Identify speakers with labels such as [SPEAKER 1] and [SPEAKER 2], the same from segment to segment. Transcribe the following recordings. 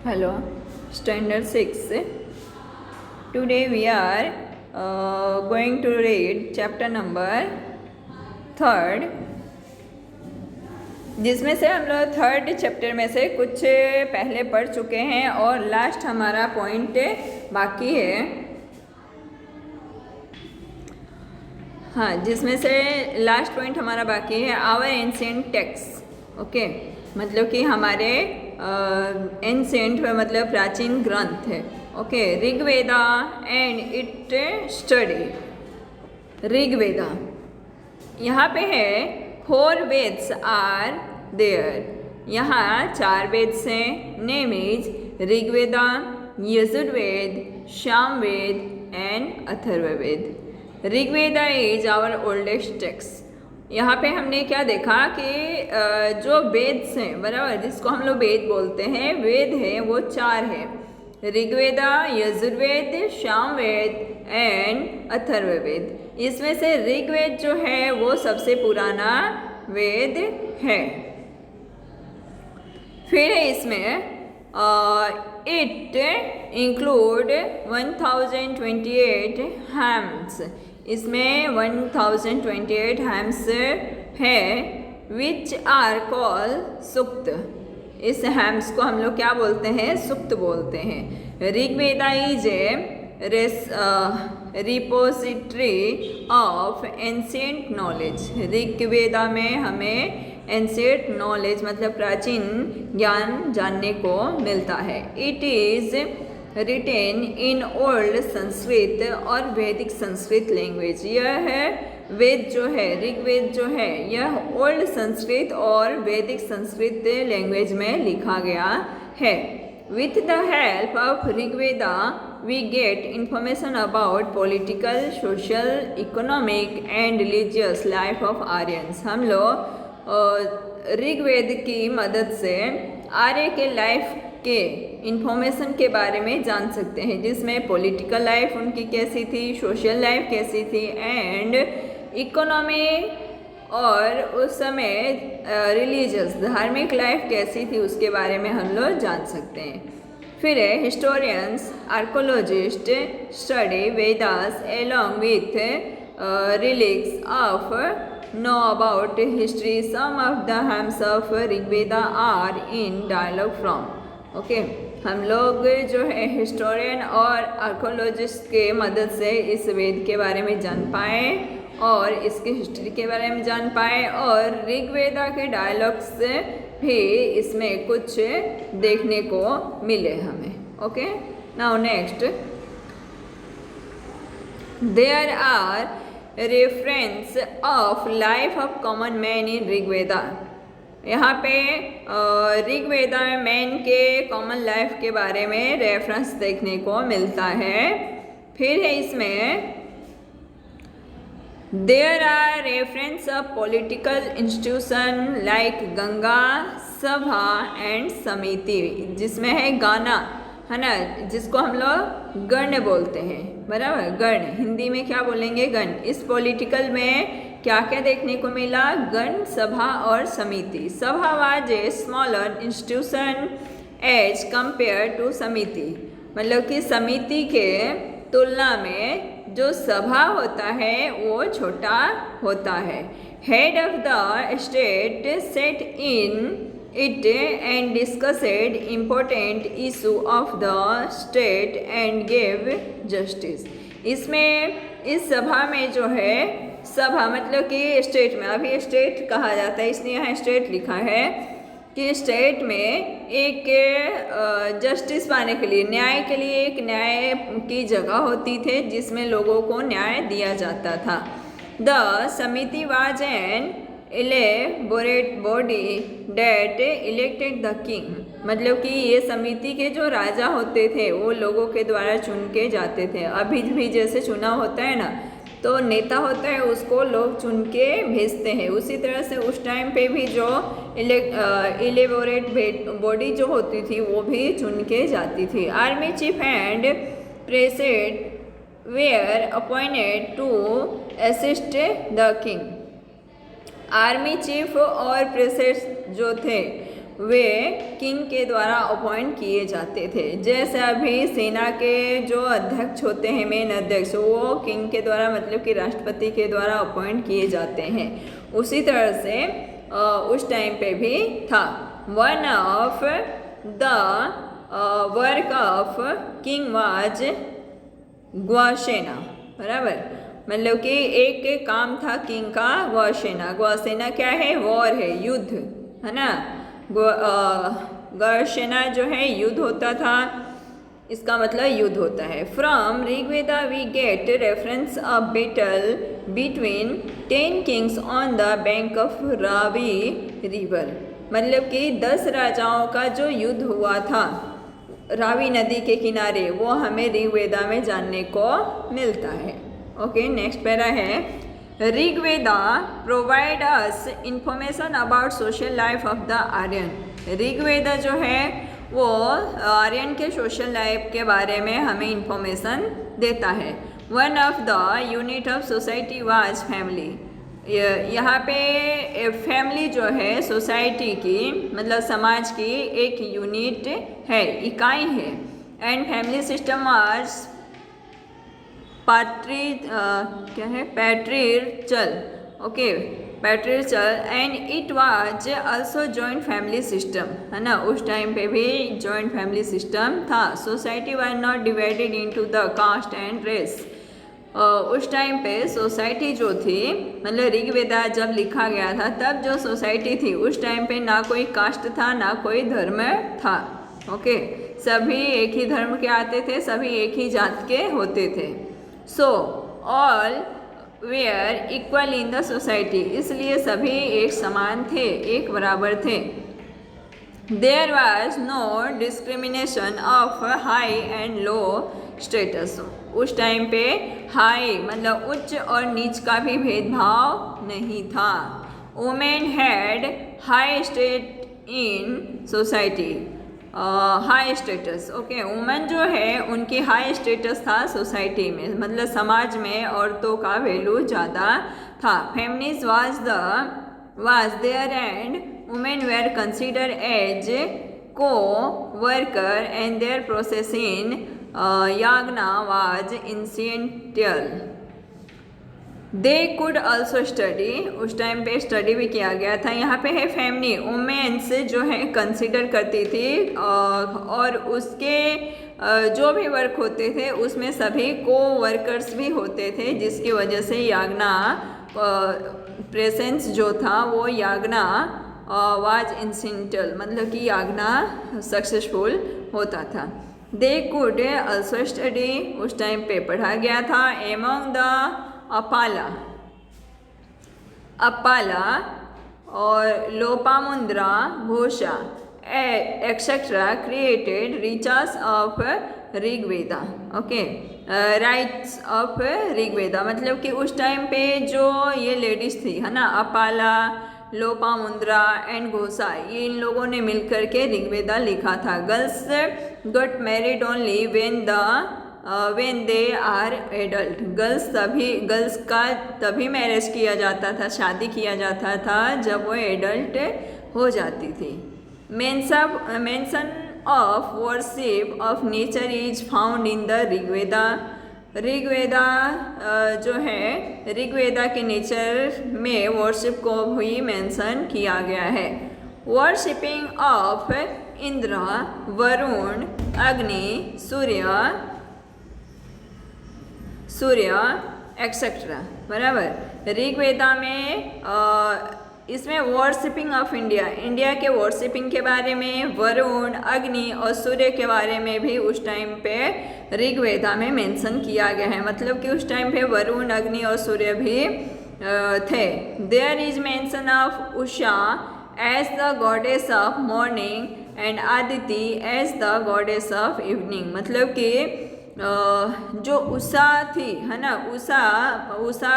[SPEAKER 1] Hello, Standard 6. Today we are going to read chapter number 3, जिसमें से हम लोग 3rd चैप्टर में से कुछ पहले पढ़ चुके हैं और लास्ट हमारा पॉइंट बाकी है। हाँ, जिसमें से लास्ट पॉइंट हमारा बाकी है आवर एंशिएंट टेक्स्ट। ओके, मतलब कि हमारे एंशिएंट मतलब प्राचीन ग्रंथ है। Okay, Rigveda and it study. Rigveda यहाँ पे है 4 वेद्स आर देयर। यहाँ 4 वेद हैं। Name is Rigveda, Yajurveda, Samaveda and Atharvaveda. Rigveda is our oldest text. यहाँ पे हमने क्या देखा कि जो वेद हैं, बराबर, जिसको हम लोग वेद बोलते हैं, वेद है वो 4 है, ऋग्वेदा, यजुर्वेद, सामवेद एंड अथर्ववेद। इसमें से ऋग्वेद जो है वो सबसे पुराना वेद है। फिर है इसमें इट इंक्लूड 1028 हैम्स। इसमें 1028 हैम्स है विच आर कॉल सुक्त। इस हैम्स को हम लोग क्या बोलते हैं? सुक्त बोलते हैं। Rigveda is a repository of ancient knowledge. Rigveda में हमें एंशिएंट नॉलेज मतलब प्राचीन ज्ञान जानने को मिलता है। It is written in old Sanskrit और वैदिक संस्कृत लैंग्वेज। यह है वेद जो है, ऋग्वेद जो है, यह ओल्ड संस्कृत और वैदिक संस्कृत लैंग्वेज में लिखा गया है। With the help of Rigveda we get information about political, social, economic and religious life of Aryans. हम लोग ऋग्वेद की मदद से आर्य के लाइफ के इंफॉर्मेशन के बारे में जान सकते हैं, जिसमें पॉलिटिकल लाइफ उनकी कैसी थी, सोशल लाइफ कैसी थी एंड इकोनॉमी, और उस समय रिलीजियस धार्मिक लाइफ कैसी थी उसके बारे में हम लोग जान सकते हैं। फिर है historians, archaeologists study Vedas along with relics of know about history. Some of the hymns of Rigveda are in dialogue from. Okay, हम लोग जो है हिस्टोरियन और आर्कोलॉजिस्ट के मदद से इस वेद के बारे में जान पाए और इसकी हिस्ट्री के बारे में जान पाए, और ऋग्वेदा के डायलॉग्स भी इसमें कुछ देखने को मिले हमें। Okay, now next, there are reference of life of common man in Rigveda. यहाँ पे ऋग्वेदा में मैन के कॉमन लाइफ के बारे में रेफरेंस देखने को मिलता है। फिर है इसमें there are reference of political institution like Ganga, sabha and समिति, जिसमें है गाना, है ना, जिसको हम लोग गण बोलते हैं, बराबर, गण। हिंदी में क्या बोलेंगे? गण। इस पॉलिटिकल में क्या क्या देखने को मिला? गण, सभा और समिति। Sabha was a smaller institution as compare to samiti, मतलब कि समिति के तुलना में जो सभा होता है वो छोटा होता है। Head of the state set in it and discussed important issue of the state and gave justice. इसमें इस सभा में जो है, सभा मतलब कि स्टेट में, अभी स्टेट कहा जाता है इसलिए यहाँ स्टेट लिखा है, कि स्टेट में एक जस्टिस पाने के लिए, न्याय के लिए एक न्याय की जगह होती थी जिसमें लोगों को न्याय दिया जाता था। द समिति was an elaborate body date elected the king, मतलब कि ये समिति के जो राजा होते थे वो लोगों के द्वारा चुन के जाते थे। अभी भी जैसे चुनाव होता है ना, तो नेता होता है उसको लोग चुन के भेजते हैं, उसी तरह से उस टाइम पे भी जो इलेबोरेट बॉडी जो होती थी वो भी चुन के जाती थी। Army chief and president were appointed to assist the king. Army chief और प्रेसिडेंट जो थे वे किंग के द्वारा अपॉइंट किए जाते थे। जैसे अभी सेना के जो अध्यक्ष होते हैं, मेन अध्यक्ष, वो किंग के द्वारा मतलब कि राष्ट्रपति के द्वारा अपॉइंट किए जाते हैं, उसी तरह से उस टाइम पे भी था। One of the work of king was ग्वासेना, बराबर, मतलब कि एक काम था किंग का ग्वासेना। ग्वासेना क्या है? वॉर है, युद्ध, है ना। ग्वासेना जो है युद्ध होता था, इसका मतलब युद्ध होता है। From Rigveda we get reference a battle between 10 kings on the bank of Ravi river, मतलब कि 10 राजाओं का जो युद्ध हुआ था रावी नदी के किनारे, वो हमें ऋग्वेदा में जानने को मिलता है। ओके, नेक्स्ट पैरा है, Rigveda provide us information about social life of the Aryan. Rigveda जो है वो आर्यन के सोशल लाइफ के बारे में हमें इंफॉर्मेशन देता है। One of the unit of society was family. यहाँ पे फैमिली जो है सोसाइटी की, मतलब समाज की एक यूनिट है, इकाई है। And family system was patriarchal, okay, patriarchal, and it was also joint family system, है ना। उस टाइम पे भी जॉइंट फैमिली सिस्टम था। Society was not divided into the caste and race. उस टाइम पे सोसाइटी जो थी, मतलब ऋग्वेदा जब लिखा गया था तब जो सोसाइटी थी उस टाइम पे ना कोई कास्ट था ना कोई धर्म था। ओके, सभी एक ही धर्म के आते थे, सभी एक ही जात के होते थे। So all were equal in the society, इसलिए सभी एक समान थे, एक बराबर थे। There was no discrimination of high and low status. उस टाइम पे हाई मतलब उच्च और नीच का भी भेदभाव नहीं था। Women had high state in society, high status, okay. Women जो है उनकी हाई स्टेटस था सोसाइटी में, मतलब समाज में औरतों का वैल्यू ज़्यादा था। Feminist was there and women were consider as coworker and their process in yagna was essential. They could also study, उस टाइम पे स्टडी भी किया गया था। यहाँ पे है फैमिली, वुमेन्स जो है कंसिडर करती थी और उसके जो भी वर्क होते थे उसमें सभी को वर्कर्स भी होते थे, जिसकी वजह से याग्ना प्रेजेंस जो था वो याग्ना वाज इंसेंटियल, मतलब कि याग्ना सक्सेसफुल होता था। दे कुड ऑल्सो स्टडी, उस टाइम पे पढ़ा गया था। एमंग द अपाला और लोपामुद्रा घोषा एक्सेट्रा क्रिएटेड रिचर्स of Rigveda, okay, writes of Rigveda, मतलब कि उस टाइम पे जो ये लेडीज थी, है ना, अपाला, लोपामुद्रा एंड घोषा, ये इन लोगों ने मिलकर के ऋग्वेदा लिखा था। Girls got married only when they are adult. Girls का तभी मैरिज किया जाता था, शादी किया जाता था जब वो एडल्ट हो जाती थी। Mention of worship of nature is found in the Rigveda. Rigveda जो है ऋग्वेदा के नेचर में वर्शिप को भी मेंशन किया गया है। वर्शिपिंग ऑफ इंद्र, वरुण, अग्नि, सूर्य एक्सेट्रा, बराबर। ऋग्वेदा में इसमें वर्शिपिंग ऑफ इंडिया के वर्शिपिंग के बारे में, वरुण, अग्नि और सूर्य के बारे में भी उस टाइम पे ऋग्वेदा में मेंशन किया गया है, मतलब कि उस टाइम पे वरुण, अग्नि और सूर्य भी थे। There is mention of Usha as the goddess of morning and Aditi as the goddess of evening, मतलब कि जो उषा थी, है ना, उषा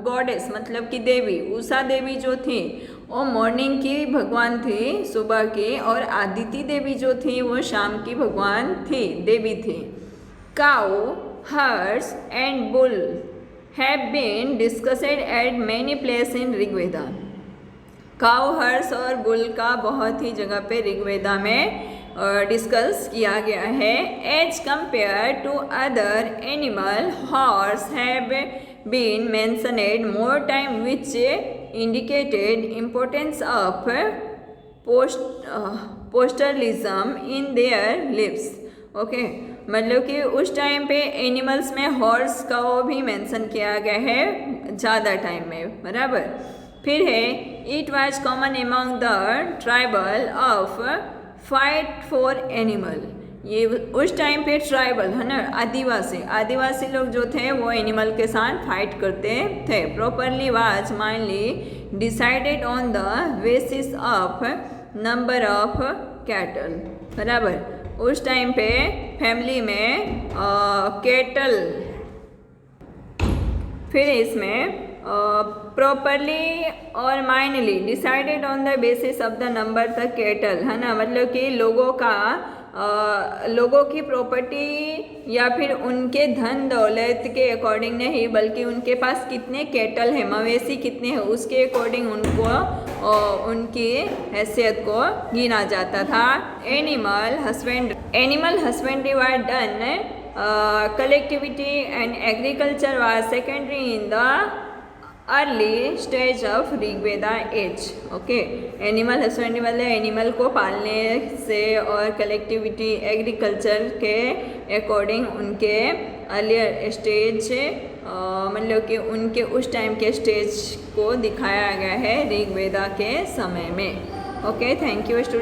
[SPEAKER 1] गॉडेस मतलब कि देवी, उषा देवी जो थी वो मॉर्निंग की भगवान थी, सुबह की, और आदिति देवी जो थी वो शाम की भगवान थी, देवी थी। Cow, horse and bull have been discussed at many place in Rigveda. Cow, horse और बुल का बहुत ही जगह पे ऋग्वेदा में डिस्कस किया गया है। As compare to other animal, horse have been mentioned more time, which indicated importance of pastoralism in their lives. Okay, मतलब कि उस टाइम पे एनिमल्स में हॉर्स का वो भी मेंशन किया गया है ज़्यादा टाइम में, बराबर। फिर है it was common among the tribal of fight for animal. ये उस टाइम पे ट्राइबल है ना, आदिवासी लोग जो थे वो एनिमल के साथ फाइट करते थे। Property was mainly decided on the basis of number of cattle, बराबर। उस टाइम पे फैमिली में कैटल, फिर इसमें प्रॉपरली और mainly decided on the basis of the number the cattle, है ना, मतलब कि लोगों की प्रॉपर्टी या फिर उनके धन दौलत के अकॉर्डिंग नहीं, बल्कि उनके पास कितने कैटल है, मवेशी कितने हैं, उसके अकॉर्डिंग उनको उनकी हैसियत को गिना जाता था। Animal husbandry was done collectivity and agriculture was secondary in the early stage of Rigveda age. Okay, animal husbandry मतलब एनिमल को पालने से और कलेक्टिविटी एग्रीकल्चर के अकॉर्डिंग उनके अर्लियर स्टेज, मतलब कि उनके उस टाइम के स्टेज को दिखाया गया है ऋग्वेदा के समय में। Okay, thank you student.